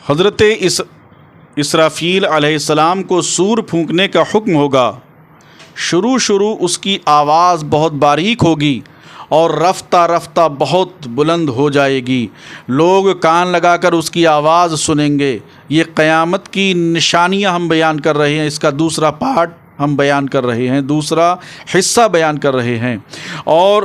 حضرت اسرافیل علیہ السلام کو سور پھونکنے کا حکم ہوگا۔ شروع اس کی آواز بہت باریک ہوگی اور رفتہ رفتہ بہت بلند ہو جائے گی۔ لوگ کان لگا کر اس کی آواز سنیں گے۔ یہ قیامت کی نشانیاں ہم بیان کر رہے ہیں، اس کا دوسرا پارٹ ہم بیان کر رہے ہیں، دوسرا حصہ بیان کر رہے ہیں، اور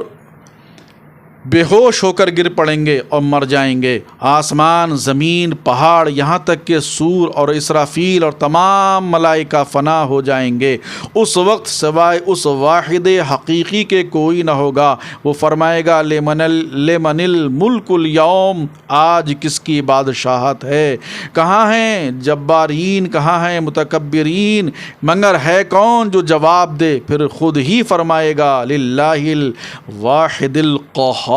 بے ہوش ہو کر گر پڑیں گے اور مر جائیں گے۔ آسمان، زمین، پہاڑ، یہاں تک کہ سور اور اسرافیل اور تمام ملائکہ فنا ہو جائیں گے۔ اس وقت سوائے اس واحد حقیقی کے کوئی نہ ہوگا۔ وہ فرمائے گا لمن الملک اليوم، آج کس کی بادشاہت ہے؟ کہاں ہیں جبارین، کہاں ہیں متکبرین؟ مگر ہے کون جو جواب دے؟ پھر خود ہی فرمائے گا للہ الواحد القہار،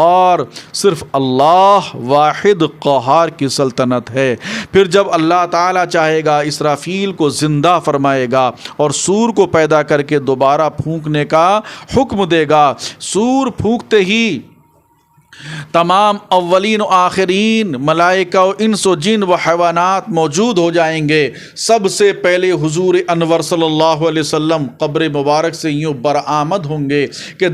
صرف اللہ واحد قہار کی سلطنت ہے۔ پھر جب اللہ تعالیٰ چاہے گا اسرافیل کو زندہ فرمائے گا اور سور کو پیدا کر کے دوبارہ پھونکنے کا حکم دے گا۔ سور پھونکتے ہی تمام اولین و آخرین ملائکہ و انس و جن و حیوانات موجود ہو جائیں گے۔ سب سے پہلے حضور انور صلی اللہ علیہ وسلم قبر مبارک سے یوں برآمد ہوں گے کہ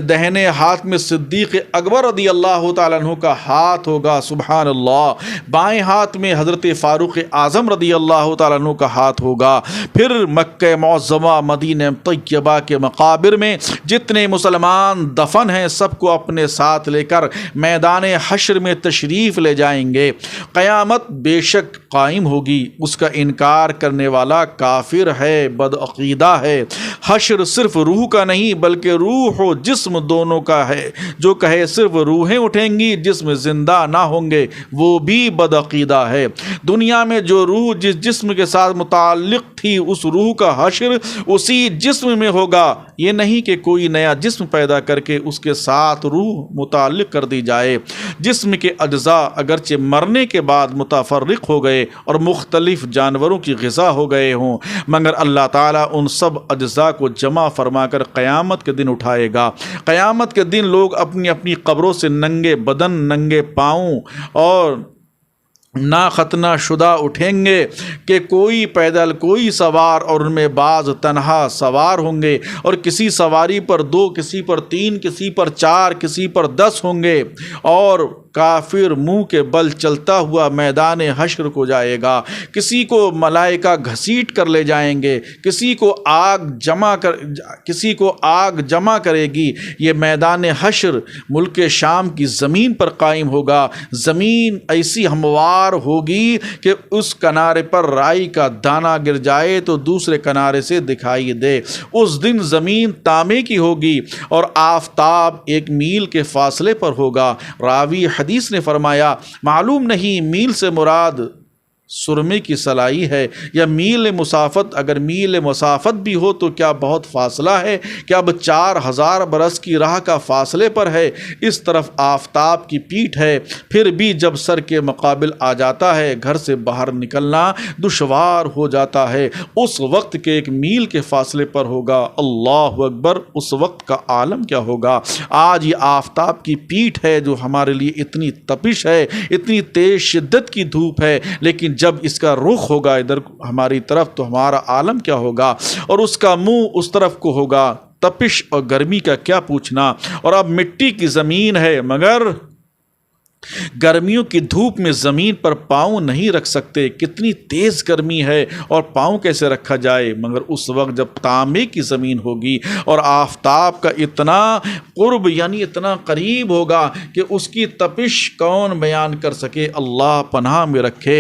دہنے ہاتھ میں صدیق اکبر رضی اللہ تعالیٰ عنہ کا ہاتھ ہوگا، سبحان اللہ۔ بائیں ہاتھ میں حضرت فاروق اعظم رضی اللہ تعالیٰ عنہ کا ہاتھ ہوگا۔ پھر مکہ معظمہ، مدینہ طیبہ کے مقابر میں جتنے مسلمان دفن ہیں سب کو اپنے ساتھ لے کر میدان حشر میں تشریف لے جائیں گے۔ قیامت بے شک قائم ہوگی، اس کا انکار کرنے والا کافر ہے، بدعقیدہ ہے۔ حشر صرف روح کا نہیں بلکہ روح و جسم دونوں کا ہے۔ جو کہے صرف روحیں اٹھیں گی، جسم زندہ نہ ہوں گے، وہ بھی بدعقیدہ ہے۔ دنیا میں جو روح جس جسم کے ساتھ متعلق تھی، اس روح کا حشر اسی جسم میں ہوگا۔ یہ نہیں کہ کوئی نیا جسم پیدا کر کے اس کے ساتھ روح متعلق کر دی جائے۔ جسم کے اجزاء اگرچہ مرنے کے بعد متفرق ہو گئے اور مختلف جانوروں کی غذا ہو گئے ہوں، مگر اللہ تعالیٰ ان سب اجزاء کو جمع فرما کر قیامت کے دن اٹھائے گا۔ قیامت کے دن لوگ اپنی اپنی قبروں سے ننگے بدن، ننگے پاؤں اور نا ختنہ شدہ اٹھیں گے کہ کوئی پیدل، کوئی سوار، اور ان میں بعض تنہا سوار ہوں گے، اور کسی سواری پر 2، کسی پر 3، کسی پر 4، کسی پر 10 ہوں گے، اور کافر منہ کے بل چلتا ہوا میدان حشر کو جائے گا۔ کسی کو ملائکہ گھسیٹ کر لے جائیں گے، کسی کو آگ جمع کرے گی۔ یہ میدان حشر ملک شام کی زمین پر قائم ہوگا۔ زمین ایسی ہموار ہوگی کہ اس کنارے پر رائی کا دانہ گر جائے تو دوسرے کنارے سے دکھائی دے۔ اس دن زمین تانبے کی ہوگی اور آفتاب 1 میل کے فاصلے پر ہوگا۔ راوی حدیث نے فرمایا، معلوم نہیں میل سے مراد سرمے کی سلائی ہے یا میل مسافت۔ اگر میل مسافت بھی ہو تو کیا بہت فاصلہ ہے؟ کیا اب 4000 برس کی راہ کا فاصلے پر ہے؟ اس طرف آفتاب کی پیٹھ ہے۔ پھر بھی جب سر کے مقابل آ جاتا ہے، گھر سے باہر نکلنا دشوار ہو جاتا ہے۔ اس وقت کے 1 میل کے فاصلے پر ہوگا۔ اللہ اکبر! اس وقت کا عالم کیا ہوگا؟ آج یہ آفتاب کی پیٹھ ہے جو ہمارے لیے اتنی تپش ہے، اتنی تیز شدت کی دھوپ ہے، لیکن جب اس کا رخ ہوگا ادھر ہماری طرف تو ہمارا عالم کیا ہوگا؟ اور اس کا منہ اس طرف کو ہوگا۔ تپش اور گرمی کا کیا پوچھنا؟ اور اب مٹی کی زمین ہے، مگر گرمیوں کی دھوپ میں زمین پر پاؤں نہیں رکھ سکتے۔ کتنی تیز گرمی ہے اور پاؤں کیسے رکھا جائے؟ مگر اس وقت جب تانبے کی زمین ہوگی اور آفتاب کا اتنا قرب یعنی اتنا قریب ہوگا کہ اس کی تپش کون بیان کر سکے؟ اللہ پناہ میں رکھے۔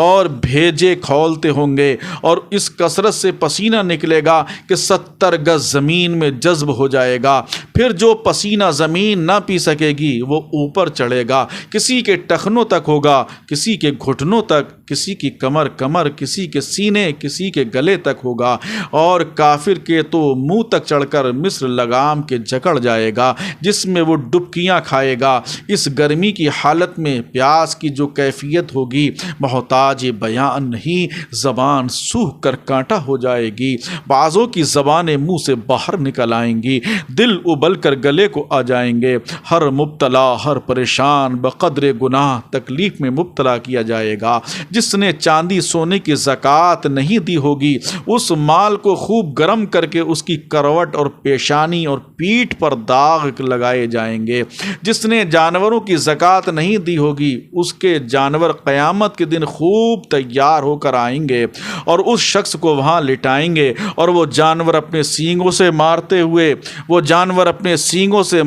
اور بھیجے کھولتے ہوں گے اور اس کثرت سے پسینہ نکلے گا کہ 70 گز زمین میں جذب ہو جائے گا۔ پھر جو پسینہ زمین نہ پی سکے گی وہ اوپر چڑھے گا، کسی کے ٹخنوں تک ہوگا، کسی کے گھٹنوں تک، کسی کی کمر، کسی کے سینے، کسی کے گلے تک ہوگا، اور کافر کے تو منہ تک چڑھ کر مصر لگام کے جکڑ جائے گا جس میں وہ ڈبکیاں کھائے گا۔ اس گرمی کی حالت میں پیاس کی جو کیفیت ہوگی محتاج بیان نہیں، زبان سوکھ کر کانٹا ہو جائے گی۔ بعضوں کی زبانیں منہ سے باہر نکل آئیں گی، دل ابل کر گلے کو آ جائیں گے۔ ہر مبتلا، ہر پریشان بقدر گناہ تکلیف میں مبتلا کیا جائے گا۔ جس نے چاندی سونے کی زکوٰۃ نہیں دی ہوگی اس مال کو خوب گرم کر کے اس کی کروٹ اور پیشانی اور پیٹھ پر داغ لگائے جائیں گے۔ جس نے جانوروں کی زکوٰۃ نہیں دی ہوگی اس کے جانور قیامت کے دن خوب تیار ہو کر آئیں گے اور اس شخص کو وہاں لٹائیں گے، اور وہ جانور اپنے سینگوں سے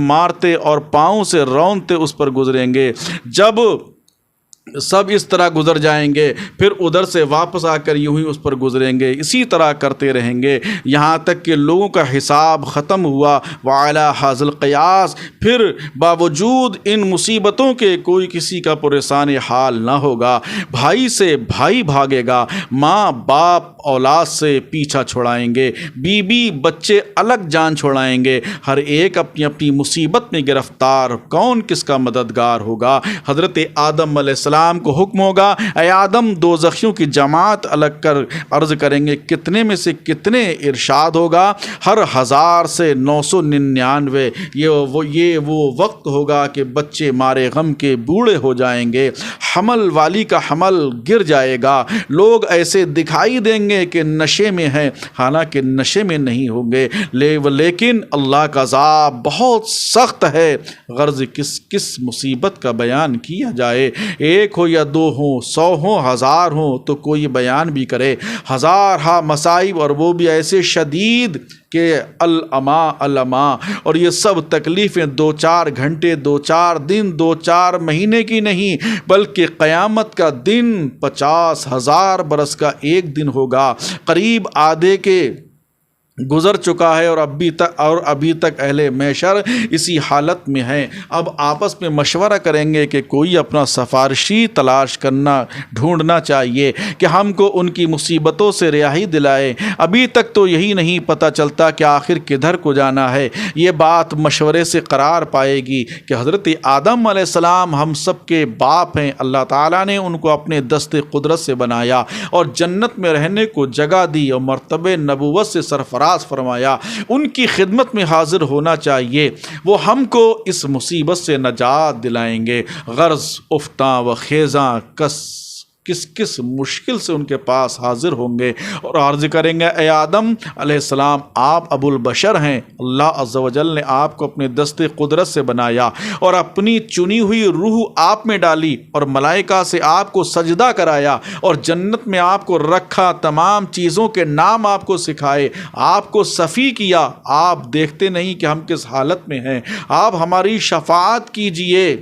مارتے اور پاؤں سے رونتے اس پر گزریں گے۔ جب سب اس طرح گزر جائیں گے پھر ادھر سے واپس آ کر یوں ہی اس پر گزریں گے، اسی طرح کرتے رہیں گے یہاں تک کہ لوگوں کا حساب ختم ہوا۔ وعلی ھذا القیاس، پھر باوجود ان مصیبتوں کے کوئی کسی کا پریشان حال نہ ہوگا۔ بھائی سے بھائی بھاگے گا، ماں باپ اولاد سے پیچھا چھڑائیں گے، بیوی بچے الگ جان چھڑائیں گے، ہر ایک اپنی اپنی مصیبت میں گرفتار، کون کس کا مددگار ہوگا؟ حضرت آدم علیہ السلام کو حکم ہوگا، اے آدم دوزخیوں کی جماعت الگ کر عرض کریں گے کتنے میں سے کتنے؟ ارشاد ہوگا ہر 1000 سے 999۔ یہ وہ وقت ہوگا کہ بچے مارے غم کے بوڑھے ہو جائیں گے، حمل والی کا حمل گر جائے گا، لوگ ایسے دکھائی دیں گے کہ نشے میں ہیں حالانکہ نشے میں نہیں ہوں گے، لیکن اللہ کا عذاب بہت سخت ہے۔ غرض کس مصیبت کا بیان کیا جائے؟ ایک ہو یا 2 ہوں، 100 ہوں، 1000 ہوں، تو کوئی بیان بھی کرے۔ 1000 مصائب اور وہ بھی ایسے شدید کہ الما، اور یہ سب تکلیفیں 2-4 گھنٹے، 2-4 دن، 2-4 مہینے کی نہیں بلکہ قیامت کا دن 50,000 برس کا ایک دن ہوگا۔ قریب آدھے کے گزر چکا ہے اور ابھی تک اہل محشر اسی حالت میں ہیں۔ اب آپس میں مشورہ کریں گے کہ کوئی اپنا سفارشی ڈھونڈنا چاہیے کہ ہم کو ان کی مصیبتوں سے رہائی دلائے۔ ابھی تک تو یہی نہیں پتہ چلتا کہ آخر کدھر کو جانا ہے۔ یہ بات مشورے سے قرار پائے گی کہ حضرت آدم علیہ السلام ہم سب کے باپ ہیں، اللہ تعالیٰ نے ان کو اپنے دست قدرت سے بنایا اور جنت میں رہنے کو جگہ دی اور مرتبہ نبوت سے سرفراز فرمایا، ان کی خدمت میں حاضر ہونا چاہیے، وہ ہم کو اس مصیبت سے نجات دلائیں گے۔ غرض افتاں و خیزاں کس مشکل سے ان کے پاس حاضر ہوں گے اور عرض کریں گے اے آدم علیہ السلام آپ ابو البشر ہیں، اللہ عز و جل نے آپ کو اپنے دست قدرت سے بنایا اور اپنی چنی ہوئی روح آپ میں ڈالی اور ملائکہ سے آپ کو سجدہ کرایا اور جنت میں آپ کو رکھا، تمام چیزوں کے نام آپ کو سکھائے، آپ کو صفی کیا، آپ دیکھتے نہیں کہ ہم کس حالت میں ہیں، آپ ہماری شفاعت کیجئے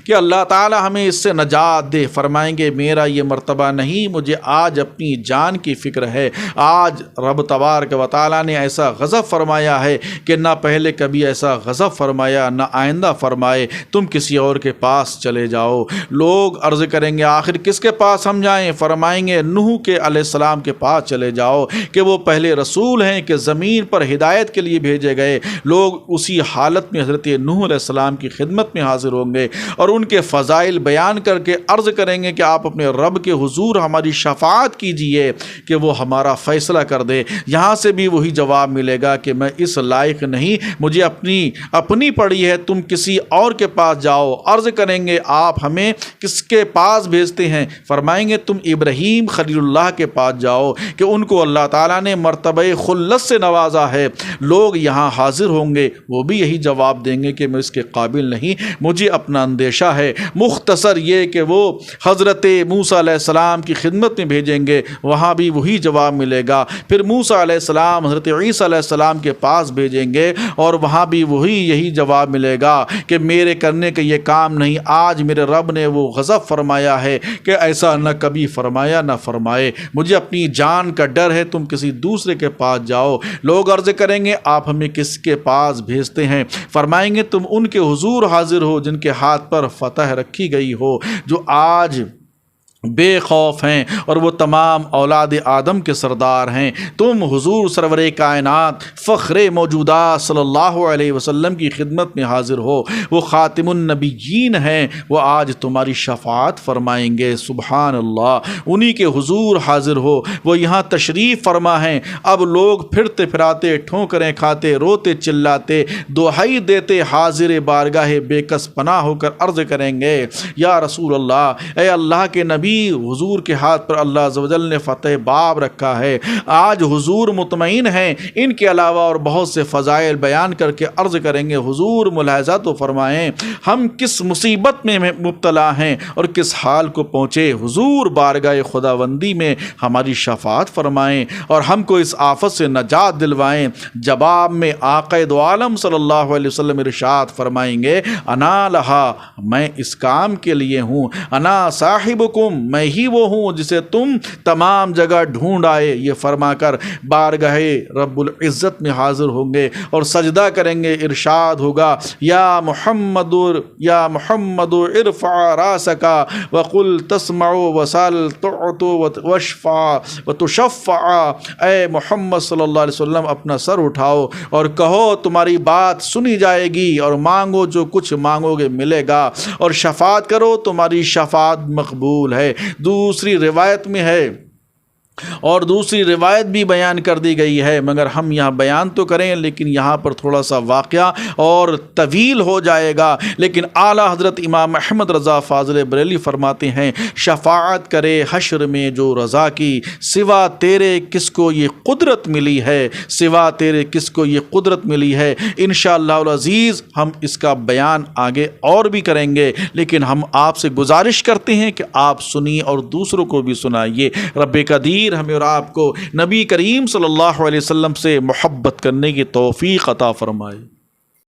کہ اللہ تعالی ہمیں اس سے نجات دے۔ فرمائیں گے میرا یہ مرتبہ نہیں، مجھے آج اپنی جان کی فکر ہے، آج رب تبارک و تعالی نے ایسا غضب فرمایا ہے کہ نہ پہلے کبھی ایسا غضب فرمایا نہ آئندہ فرمائے، تم کسی اور کے پاس چلے جاؤ۔ لوگ عرض کریں گے آخر کس کے پاس ہم جائیں؟ فرمائیں گے نوح کے علیہ السلام کے پاس چلے جاؤ کہ وہ پہلے رسول ہیں کہ زمین پر ہدایت کے لیے بھیجے گئے۔ لوگ اسی حالت میں حضرت نوح علیہ السلام کی خدمت میں حاضر ہوں گے اور ان کے فضائل بیان کر کے عرض کریں گے کہ آپ اپنے رب کے حضور ہماری شفاعت کیجئے کہ وہ ہمارا فیصلہ کر دے۔ یہاں سے بھی وہی جواب ملے گا کہ میں اس لائق نہیں، مجھے اپنی پڑی ہے، تم کسی اور کے پاس جاؤ۔ عرض کریں گے آپ ہمیں کس کے پاس بھیجتے ہیں؟ فرمائیں گے تم ابراہیم خلیل اللہ کے پاس جاؤ کہ ان کو اللہ تعالیٰ نے مرتبہ خلت سے نوازا ہے۔ لوگ یہاں حاضر ہوں گے، وہ بھی یہی جواب دیں گے کہ میں اس کے قابل نہیں، مجھے اپنا اندیشہ ہے۔ مختصر یہ کہ وہ حضرت موسیٰ علیہ السلام کی خدمت میں بھیجیں گے، وہاں بھی وہی جواب ملے گا۔ پھر موسیٰ علیہ السلام حضرت عیسیٰ علیہ السلام کے پاس بھیجیں گے اور وہاں بھی یہی جواب ملے گا کہ میرے کرنے کا یہ کام نہیں، آج میرے رب نے وہ غضب فرمایا ہے کہ ایسا نہ کبھی فرمایا نہ فرمائے، مجھے اپنی جان کا ڈر ہے، تم کسی دوسرے کے پاس جاؤ۔ لوگ عرض کریں گے آپ ہمیں کس کے پاس بھیجتے ہیں؟ فرمائیں گے تم ان کے حضور حاضر ہو جن کے ہاتھ پر فتح رکھی گئی ہو، جو آج بے خوف ہیں اور وہ تمام اولاد آدم کے سردار ہیں۔ تم حضور سرور کائنات فخر موجودات صلی اللہ علیہ وسلم کی خدمت میں حاضر ہو، وہ خاتم النبیین ہیں، وہ آج تمہاری شفاعت فرمائیں گے۔ سبحان اللہ، انہی کے حضور حاضر ہو، وہ یہاں تشریف فرما ہیں۔ اب لوگ پھرتے پھراتے، ٹھوکریں کھاتے، روتے چلاتے، دہائی دیتے حاضر بارگاہ بے کس پناہ ہو کر عرض کریں گے، یا رسول اللہ، اے اللہ کے نبی، حضور کے ہاتھ پر اللہ عز و جل نے فتح باب رکھا ہے، آج حضور مطمئن ہیں۔ ان کے علاوہ اور بہت سے فضائل بیان کر کے عرض کریں گے، حضور ملاحظہ تو فرمائیں ہم کس مصیبت میں مبتلا ہیں اور کس حال کو پہنچے، حضور بارگاہ خداوندی میں ہماری شفاعت فرمائیں اور ہم کو اس آفت سے نجات دلوائیں۔ جواب میں آقا دو عالم صلی اللہ علیہ وسلم ارشاد فرمائیں گے، انا لہا، میں اس کام کے لیے ہوں، انا صاحبکم، میں ہی وہ ہوں جسے تم تمام جگہ ڈھونڈ آئے۔ یہ فرما کر بارگاہ رب العزت میں حاضر ہوں گے اور سجدہ کریں گے۔ ارشاد ہوگا، یا محمد ارفع راسک وقل تسمع وسل تعط واشفع وتشفع، اے محمد صلی اللہ علیہ وسلم اپنا سر اٹھاؤ اور کہو تمہاری بات سنی جائے گی، اور مانگو جو کچھ مانگو گے ملے گا، اور شفاعت کرو تمہاری شفاعت مقبول ہے۔ دوسری روایت میں ہے، اور دوسری روایت بھی بیان کر دی گئی ہے، مگر ہم یہاں بیان تو کریں لیکن یہاں پر تھوڑا سا واقعہ اور طویل ہو جائے گا، لیکن اعلیٰ حضرت امام احمد رضا فاضل بریلوی فرماتے ہیں، شفاعت کرے حشر میں جو رضا کی، سوا تیرے کس کو یہ قدرت ملی ہے، سوا تیرے کس کو یہ قدرت ملی ہے۔ انشاءاللہ العزیز ہم اس کا بیان آگے اور بھی کریں گے، لیکن ہم آپ سے گزارش کرتے ہیں کہ آپ سنیے اور دوسروں کو بھی سنائیے۔ رب قدیر ہمیں اور آپ کو نبی کریم صلی اللہ علیہ وسلم سے محبت کرنے کی توفیق عطا فرمائے۔